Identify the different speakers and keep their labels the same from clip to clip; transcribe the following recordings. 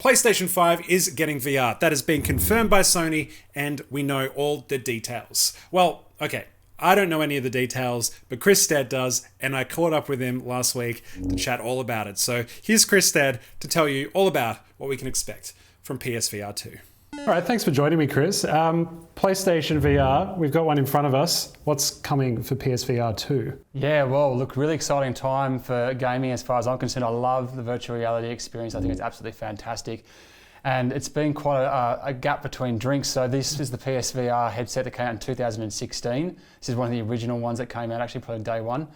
Speaker 1: PlayStation 5 is getting VR. That has been confirmed by Sony, and we know all the details. Well, okay, I don't know any of the details, but Chris Stead does, and I caught up with him last week to chat all about it. So here's Chris Stead to tell you all about what we can expect from PSVR2.
Speaker 2: All right, thanks for joining me, Chris. PlayStation VR, we've got one in front of us. What's coming for PSVR 2?
Speaker 3: Yeah, well, look, really exciting time for gaming as far as I'm concerned. I love the virtual reality experience. I think it's absolutely fantastic. And it's been quite a gap between drinks. So this is the PSVR headset that came out in 2016. This is one of the original ones that came out, actually probably day one.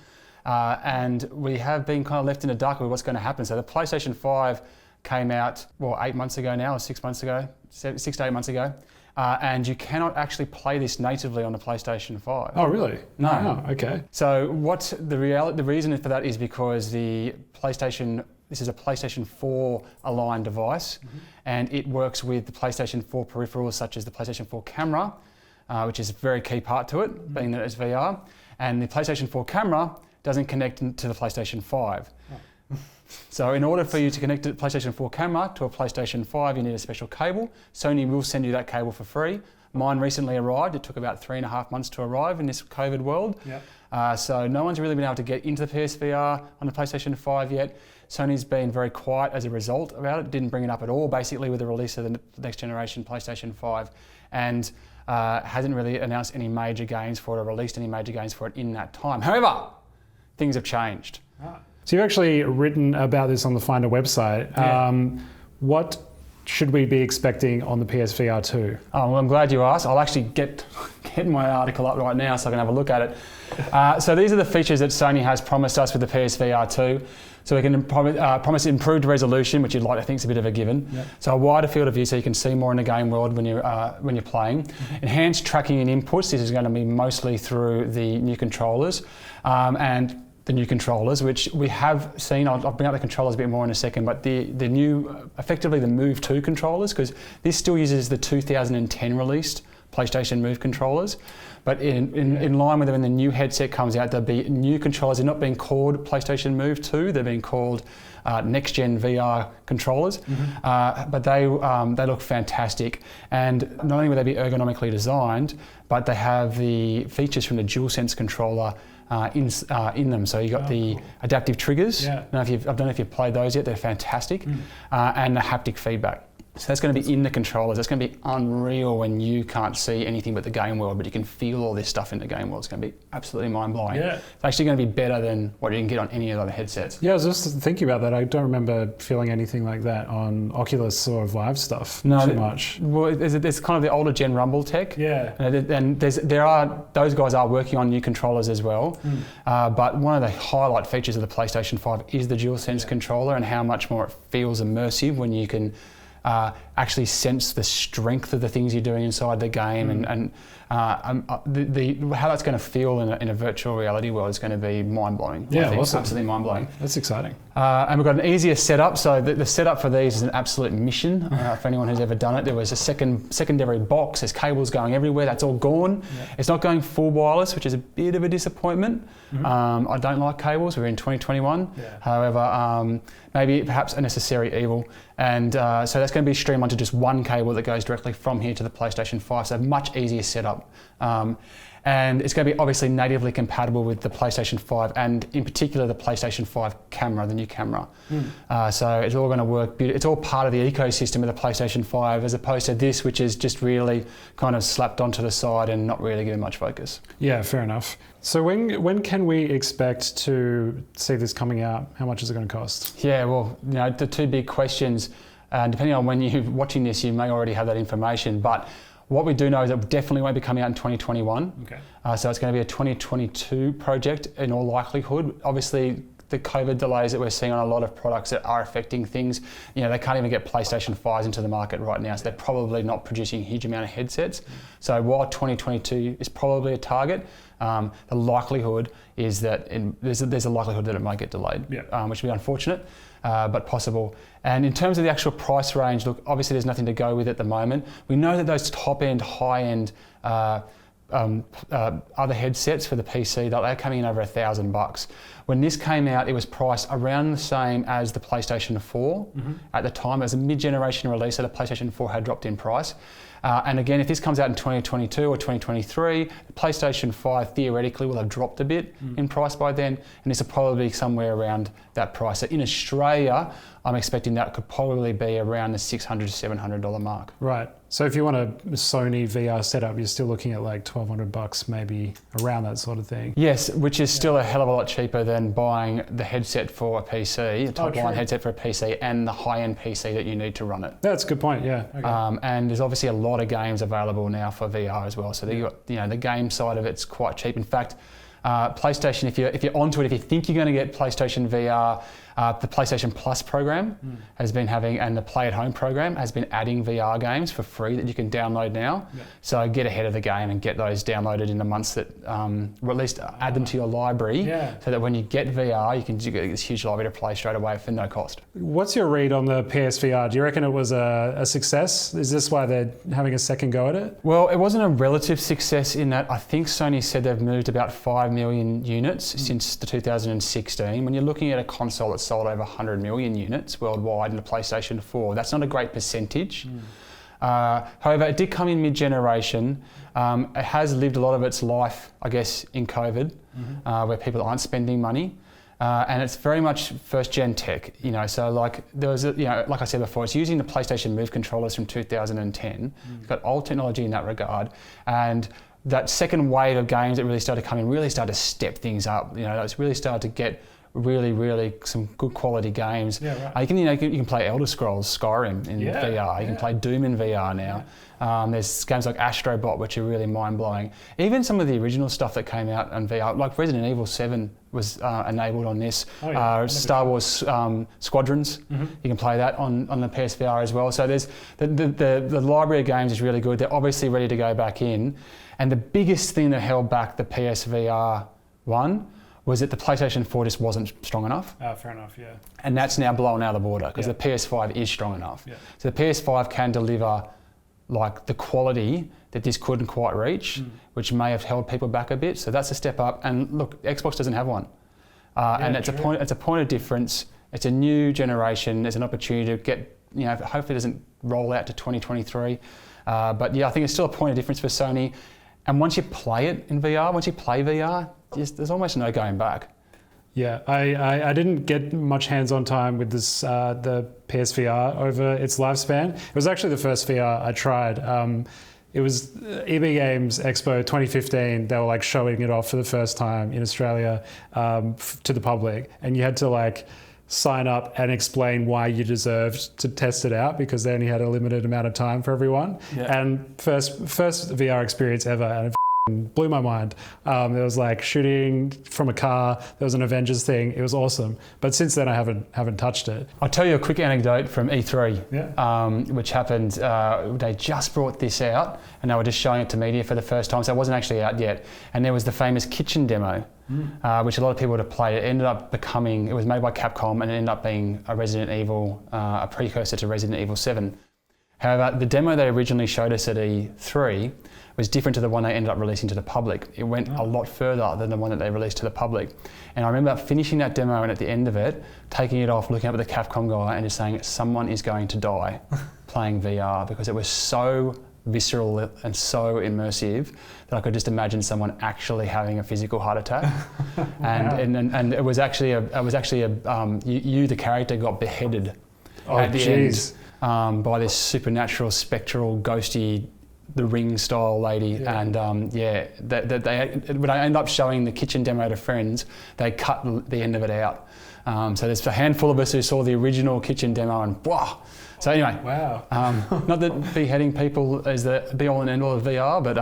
Speaker 3: And we have been kind of left in the dark with what's going to happen. So the PlayStation 5 came out, 8 months ago now, or 6 months ago, 6 to 8 months ago. And you cannot actually play this natively on the PlayStation 5.
Speaker 2: Oh, really?
Speaker 3: No.
Speaker 2: Oh, okay.
Speaker 3: So what the reason for that is because this is a PlayStation 4 aligned device, and it works with the PlayStation 4 peripherals such as the PlayStation 4 camera, which is a very key part to it, being that it's VR. And the PlayStation 4 camera doesn't connect to the PlayStation 5. Oh. So in order for you to connect the PlayStation 4 camera to a PlayStation 5, you need a special cable. Sony will send you that cable for free. Mine recently arrived. It took about 3.5 months to arrive in this COVID world. Yep. So no one's really been able to get into the PSVR on the PlayStation 5 yet. Sony's been very quiet as a result about it. Didn't bring it up at all, basically, with the release of the next generation PlayStation 5. And hasn't really announced any major games for it or released any major games for it in that time. However, things have changed.
Speaker 2: Ah. So you've actually written about this on the Finder website. Yeah. What should we be expecting on the PSVR 2?
Speaker 3: Oh, well, I'm glad you asked. I'll actually get my article up right now so I can have a look at it. So these are the features that Sony has promised us with the PSVR 2. So we can promise improved resolution, which you'd like to think is a bit of a given. Yep. So a wider field of view so you can see more in the game world when you're playing. Enhanced tracking and inputs. This is going to be mostly through the new controllers. And the new controllers, which we have seen, I'll bring up the controllers a bit more in a second, but the new, effectively the Move 2 controllers, because this still uses the 2010 released PlayStation Move controllers, but in line with when the new headset comes out, there'll be new controllers. They're not being called PlayStation Move 2, they're being called Next Gen VR controllers, but they look fantastic. And not only will they be ergonomically designed, but they have the features from the DualSense controller in them. So you got the adaptive triggers. Yeah. I don't know if you've played those yet. They're fantastic, and the haptic feedback. So that's going to be in the controllers. That's going to be unreal when you can't see anything but the game world, but you can feel all this stuff in the game world. It's going to be absolutely mind-blowing. Yeah. It's actually going to be better than what you can get on any of the other headsets.
Speaker 2: Yeah, I was just thinking about that. I don't remember feeling anything like that on Oculus or Vive stuff too much.
Speaker 3: Well, there's kind of the older gen Rumble tech.
Speaker 2: Yeah.
Speaker 3: And those guys are working on new controllers as well. But one of the highlight features of the PlayStation 5 is the DualSense controller and how much more it feels immersive when you can actually sense the strength of the things you're doing inside the game, and how that's going to feel in a virtual reality world is going to be mind-blowing.
Speaker 2: Yeah,
Speaker 3: awesome. Absolutely mind-blowing.
Speaker 2: That's exciting.
Speaker 3: And we've got an easier setup. So the setup for these is an absolute mission for anyone who's ever done it. There was a secondary box. There's cables going everywhere. That's all gone. Yeah. It's not going full wireless, which is a bit of a disappointment. I don't like cables. We're in 2021. Yeah. However, maybe perhaps a necessary evil. And so that's going to be streamed onto just one cable that goes directly from here to the PlayStation 5. So much easier setup. And it's going to be obviously natively compatible with the PlayStation 5 and in particular the PlayStation 5 camera, the new camera. So it's all going to work. It's all part of the ecosystem of the PlayStation 5 as opposed to this, which is just really kind of slapped onto the side and not really given much focus.
Speaker 2: Yeah, fair enough. So when can we expect to see this coming out? How much is it going to cost?
Speaker 3: Yeah, well, the two big questions, depending on when you're watching this, you may already have that information, but what we do know is it definitely won't be coming out in 2021. Okay. So it's going to be a 2022 project in all likelihood. Obviously, the COVID delays that we're seeing on a lot of products that are affecting things, they can't even get PlayStation 5s into the market right now, so they're probably not producing a huge amount of headsets. So while 2022 is probably a target, the likelihood is that there's a likelihood that it might get delayed, which would be unfortunate, but possible. And in terms of the actual price range, look, obviously there's nothing to go with at the moment. We know that those top-end, high-end other headsets for the PC, they're coming in over $1,000. When this came out, it was priced around the same as the PlayStation 4 at the time. It was a mid-generation release, so the PlayStation 4 had dropped in price. And again, if this comes out in 2022 or 2023, the PlayStation 5 theoretically will have dropped a bit in price by then, and this will probably be somewhere around that price. So in Australia, I'm expecting that could probably be around the $600 to $700 mark.
Speaker 2: Right. So if you want a Sony VR setup, you're still looking at like $1,200, maybe around that sort of thing.
Speaker 3: Yes, which is still a hell of a lot cheaper than buying the headset for a PC, the top-line headset for a PC, and the high-end PC that you need to run it.
Speaker 2: That's a good point. Yeah. Okay.
Speaker 3: And there's obviously a lot of games available now for VR as well. So the game side of it's quite cheap. In fact, PlayStation, if you're onto it, if you think you're going to get PlayStation VR, the PlayStation Plus program has been having, and the Play at Home program has been adding VR games for free that you can download now. Yeah. So get ahead of the game and get those downloaded in the months that, or at least add them to your library, so that when you get VR, you get this huge library to play straight away for no cost.
Speaker 2: What's your read on the PSVR? Do you reckon it was a success? Is this why they're having a second go at it?
Speaker 3: Well, it wasn't a relative success in that I think Sony said they've moved about 5 million units since the 2016. When you're looking at a console that's sold over 100 million units worldwide in the PlayStation 4, that's not a great percentage. However, it did come in mid-generation. It has lived a lot of its life, I guess, in COVID, where people aren't spending money. And it's very much first-gen tech, So like there was, like I said before, it's using the PlayStation Move controllers from 2010. It's got old technology in that regard, and that second wave of games that really started coming really started to step things up. It's really started to get really some good quality games. Yeah, right. You can play Elder Scrolls Skyrim in VR. You can play Doom in VR now. There's games like Astrobot, which are really mind-blowing. Even some of the original stuff that came out on VR, like Resident Evil 7 was enabled on this. Star Wars Squadrons, you can play that on the PSVR as well. So there's the library of games is really good. They're obviously ready to go back in. And the biggest thing that held back the PSVR 1 was that the PlayStation 4 just wasn't strong enough.
Speaker 1: Fair enough, yeah.
Speaker 3: And that's now blown out of the water because the PS5 is strong enough. Yeah. So the PS5 can deliver like the quality that this couldn't quite reach, which may have held people back a bit. So that's a step up. And look, Xbox doesn't have one. And it's a point of difference. It's a new generation. There's an opportunity to get, hopefully it doesn't roll out to 2023. But yeah, I think it's still a point of difference for Sony. And once you play it in VR, once you play VR, there's almost no going back.
Speaker 2: Yeah, I didn't get much hands-on time with this the PSVR over its lifespan. It was actually the first VR I tried. It was EB Games Expo 2015. They were like showing it off for the first time in Australia to the public, and you had to sign up and explain why you deserved to test it out because they only had a limited amount of time for everyone. Yeah. And first VR experience ever, and it blew my mind. There was shooting from a car. There was an Avengers thing. It was awesome. But since then, I haven't touched it.
Speaker 3: I'll tell you a quick anecdote from E3, which happened. They just brought this out, and they were just showing it to media for the first time. So it wasn't actually out yet. And there was the famous kitchen demo, which a lot of people would have played. It ended up becoming. It was made by Capcom, and it ended up being a Resident Evil, a precursor to Resident Evil 7. However, the demo they originally showed us at E3 was different to the one they ended up releasing to the public. It went a lot further than the one that they released to the public. And I remember finishing that demo and at the end of it, taking it off, looking up at the Capcom guy and just saying, someone is going to die playing VR, because it was so visceral and so immersive that I could just imagine someone actually having a physical heart attack. and it was actually you the character got beheaded at the end by this supernatural, spectral, ghosty, the Ring style lady. And when I ended up showing the kitchen demo to friends, they cut the end of it out. So there's a handful of us who saw the original kitchen demo and wow. So anyway,
Speaker 2: wow.
Speaker 3: Not that beheading people is the be all and end all of VR, but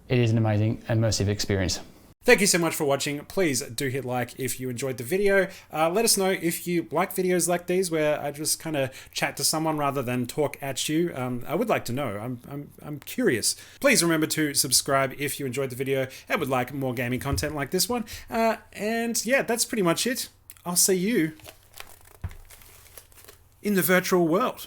Speaker 3: it is an amazing immersive experience.
Speaker 1: Thank you so much for watching. Please do hit like if you enjoyed the video. Let us know if you like videos like these where I just kind of chat to someone rather than talk at you. I would like to know. I'm curious. Please remember to subscribe if you enjoyed the video and would like more gaming content like this one. And yeah, that's pretty much it. I'll see you in the virtual world.